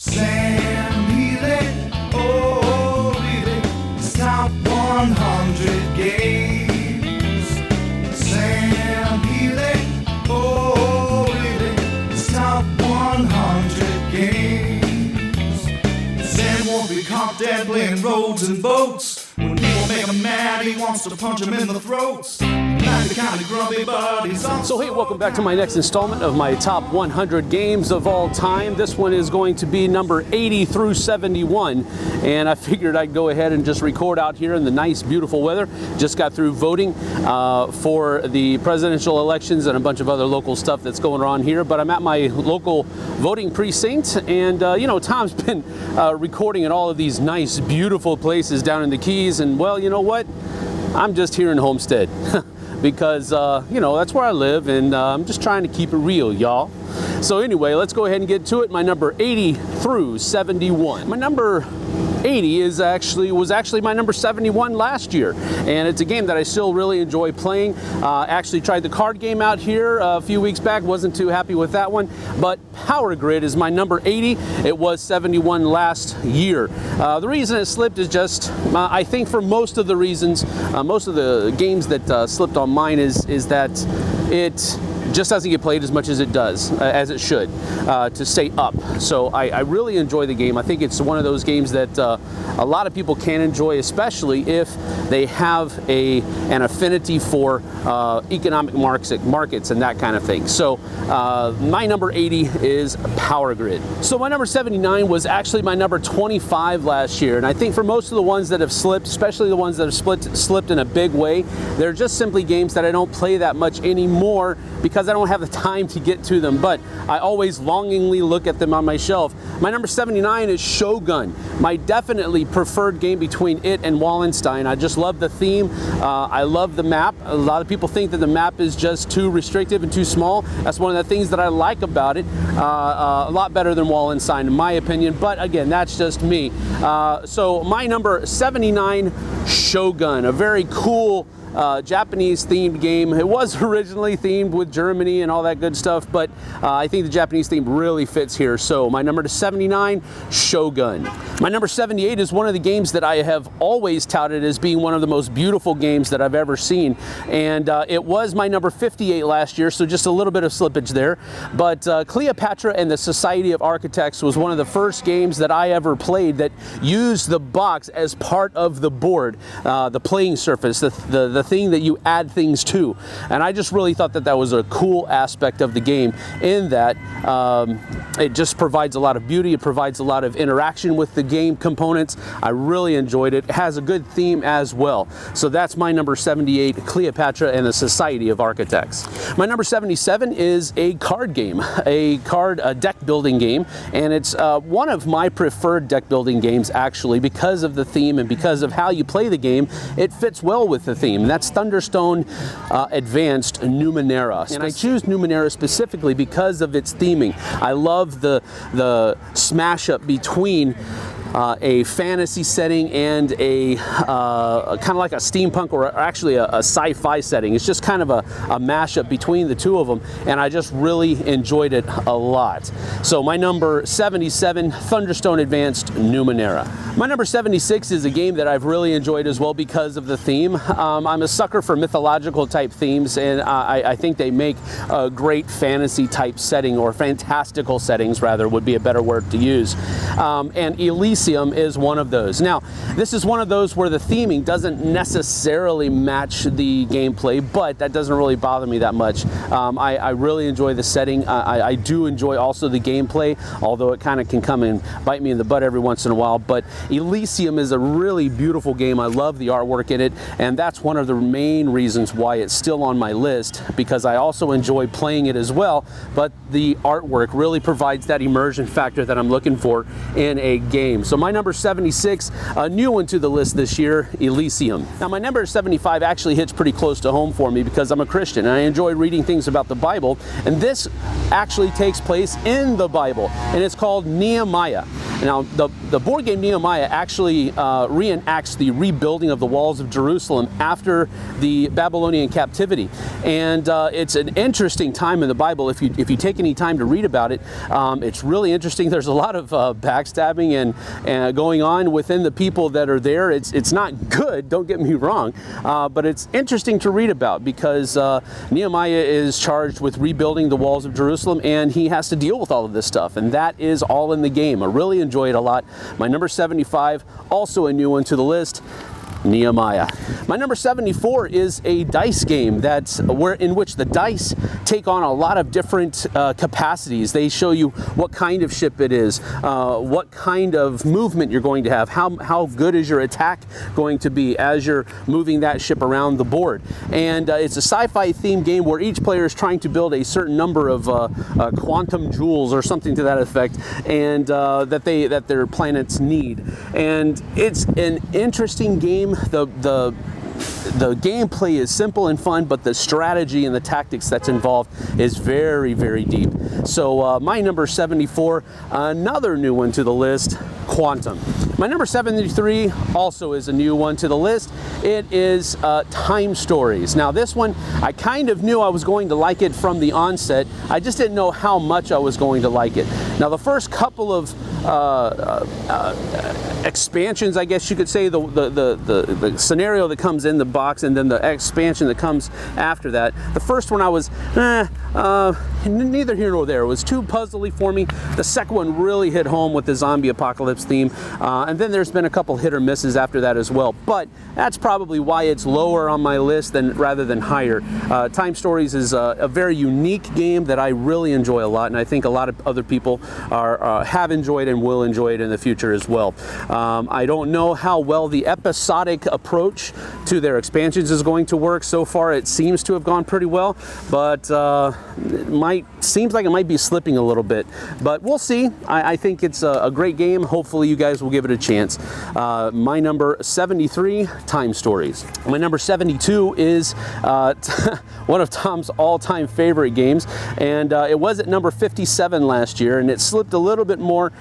Sam Healey, oh really, it's top 100 games. Sam Healey, oh really, it's top 100 games. Sam won't be caught dead playing roads and boats. When people make him mad, he wants to punch him in the throats. So hey, welcome back to my next installment of my top 100 games of all time. This one is going to be number 80 through 71, and I figured I'd go ahead and just record out here in the nice, beautiful weather. Just got through voting for the presidential elections and a bunch of other local stuff that's going on here, but I'm at my local voting precinct, and you know, Tom's been recording in all of these nice, beautiful places down in the Keys, and well, you know what? I'm just here in Homestead. Because, you know, that's where I live, and I'm just trying to keep it real, y'all. So anyway, let's go ahead and get to it. My number 80 through 71. My number 80 was actually my number 71 last year, and it's a game that I still really enjoy playing. Actually tried the card game out here a few weeks back, wasn't too happy with that one, but Power Grid is my number 80. It was 71 last year. The reason it slipped is just, I think for most of the reasons, most of the games that slipped on mine is that it just doesn't get played as much as it does, as it should, to stay up. So I really enjoy the game. I think it's one of those games that a lot of people can enjoy, especially if they have an affinity for economic markets and that kind of thing. So my number 80 is Power Grid. So my number 79 was actually my number 25 last year, and I think for most of the ones that have slipped, especially the ones that have slipped in a big way, they're just simply games that I don't play that much anymore because I don't have the time to get to them, but I always longingly look at them on my shelf. My number 79 is Shogun, my definitely preferred game between it and Wallenstein. I just love the theme. I love the map. A lot of people think that the map is just too restrictive and too small. That's one of the things that I like about it. A lot better than Wallenstein in my opinion, but again, that's just me. So my number 79, Shogun, a very cool Japanese themed game. It was originally themed with Germany and all that good stuff, but I think the Japanese theme really fits here. So my number 79, Shogun. My number 78 is one of the games that I have always touted as being one of the most beautiful games that I've ever seen, and it was my number 58 last year, so just a little bit of slippage there. But Cleopatra and the Society of Architects was one of the first games that I ever played that used the box as part of the board, the playing surface, the thing that you add things to, and I just really thought that that was a cool aspect of the game in that it just provides a lot of beauty, it provides a lot of interaction with the game components. I really enjoyed it. It has a good theme as well. So that's my number 78, Cleopatra and the Society of Architects. My number 77 is a card game, a deck building game, and it's one of my preferred deck building games actually because of the theme and because of how you play the game. It fits well with the theme. That's Thunderstone Advanced Numenera, and I choose Numenera specifically because of its theming. I love the smash up between a fantasy setting and a kind of like a steampunk or actually a sci-fi setting. It's just kind of a mashup between the two of them, and I just really enjoyed it a lot. So my number 77, Thunderstone Advanced Numenera. My number 76 is a game that I've really enjoyed as well because of the theme. I'm a sucker for mythological type themes, and I think they make a great fantasy type setting, or fantastical settings rather would be a better word to use. And Elysium is one of those. Now, this is one of those where the theming doesn't necessarily match the gameplay, but that doesn't really bother me that much. I really enjoy the setting. I do enjoy also the gameplay, although it kind of can come and bite me in the butt every once in a while. But Elysium is a really beautiful game. I love the artwork in it, and that's one of the main reasons why it's still on my list, because I also enjoy playing it as well, but the artwork really provides that immersion factor that I'm looking for in a game. So my number 76, a new one to the list this year, Elysium. Now my number 75 actually hits pretty close to home for me because I'm a Christian and I enjoy reading things about the Bible, and this actually takes place in the Bible, and it's called Nehemiah. Now, the board game Nehemiah actually reenacts the rebuilding of the walls of Jerusalem after the Babylonian captivity, and it's an interesting time in the Bible. If you take any time to read about it, it's really interesting. There's a lot of backstabbing and going on within the people that are there. It's not good, don't get me wrong, but it's interesting to read about because Nehemiah is charged with rebuilding the walls of Jerusalem, and he has to deal with all of this stuff, and that is all in the game. I really enjoy it a lot. My number 75, also a new one to the list, Nehemiah. My number 74 is a dice game in which the dice take on a lot of different capacities. They show you what kind of ship it is, what kind of movement you're going to have, how good is your attack going to be as you're moving that ship around the board. And it's a sci-fi themed game where each player is trying to build a certain number of quantum jewels or something to that effect, and that their planets need. And it's an interesting game. The gameplay is simple and fun, but the strategy and the tactics that's involved is very, very deep. So my number 74, another new one to the list, Quantum. My number 73 also is a new one to the list. It is Time Stories. Now this one, I kind of knew I was going to like it from the onset. I just didn't know how much I was going to like it. Now the first couple of expansions, I guess you could say, the scenario that comes in the box and then the expansion that comes after that. The first one I was neither here nor there. It was too puzzly for me. The second one really hit home with the zombie apocalypse theme, and then there's been a couple hit or misses after that as well, but that's probably why it's lower on my list rather than higher. Time Stories is a very unique game that I really enjoy a lot, and I think a lot of other people have enjoyed and will enjoy it in the future as well. I don't know how well the episodic approach to their expansions is going to work. So far it seems to have gone pretty well, but seems like it might be slipping a little bit, but we'll see. I think it's a great game. Hopefully you guys will give it a chance. My number 73, Time Stories. My number 72 is one of Tom's all-time favorite games, and it was at number 57 last year, and it slipped a little bit more.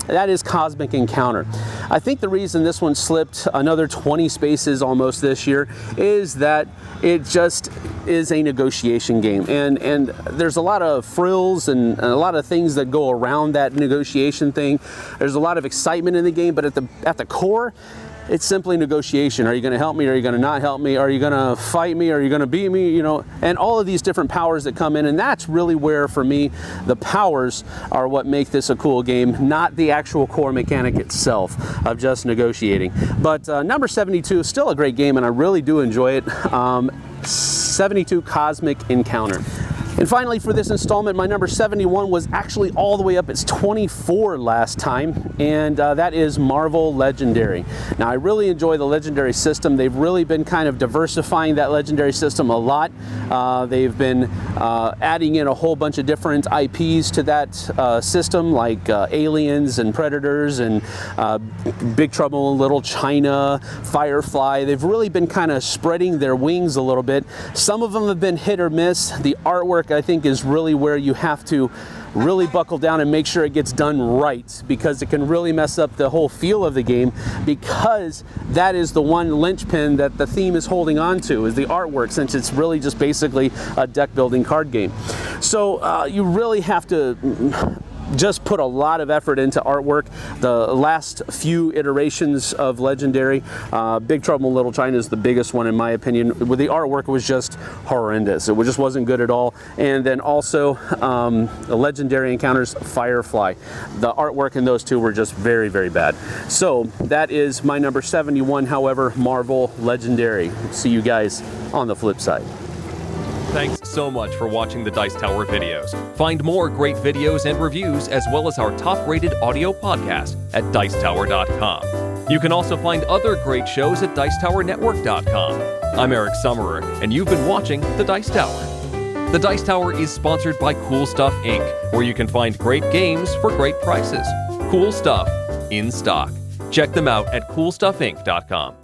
That is Cosmic Encounter. I think the reason this one slipped another 20 spaces almost this year is that it just is a negotiation game, and there's a lot of frills and a lot of things that go around that negotiation thing. There's a lot of excitement in the game, but at the core, it's simply negotiation. Are you going to help me? Are you going to not help me? Are you going to fight me? Are you going to beat me? You know, and all of these different powers that come in, and that's really where, for me, the powers are what make this a cool game, not the actual core mechanic itself of just negotiating. But number 72 is still a great game, and I really do enjoy it. 72, Cosmic Encounter. And finally, for this installment, my number 71 was actually all the way up. It's 24 last time, and that is Marvel Legendary. Now, I really enjoy the Legendary system. They've really been kind of diversifying that Legendary system a lot. They've been adding in a whole bunch of different IPs to that system, like Aliens and Predators and Big Trouble in Little China, Firefly. They've really been kind of spreading their wings a little bit. Some of them have been hit or miss. The artwork, I think, is really where you have to really buckle down and make sure it gets done right, because it can really mess up the whole feel of the game, because that is the one linchpin that the theme is holding on to, is the artwork, since it's really just basically a deck building card game. So you really have to just put a lot of effort into artwork. The last few iterations of Legendary, Big Trouble in Little China is the biggest one in my opinion. With the artwork, was just horrendous. It just wasn't good at all. And then also the Legendary Encounters Firefly. The artwork in those two were just very, very bad. So that is my number 71, however, Marvel Legendary. See you guys on the flip side. Thanks so much for watching the Dice Tower videos. Find more great videos and reviews, as well as our top-rated audio podcast at Dicetower.com. You can also find other great shows at DicetowerNetwork.com. I'm Eric Summerer, and you've been watching The Dice Tower. The Dice Tower is sponsored by Cool Stuff Inc., where you can find great games for great prices. Cool stuff in stock. Check them out at CoolStuffInc.com.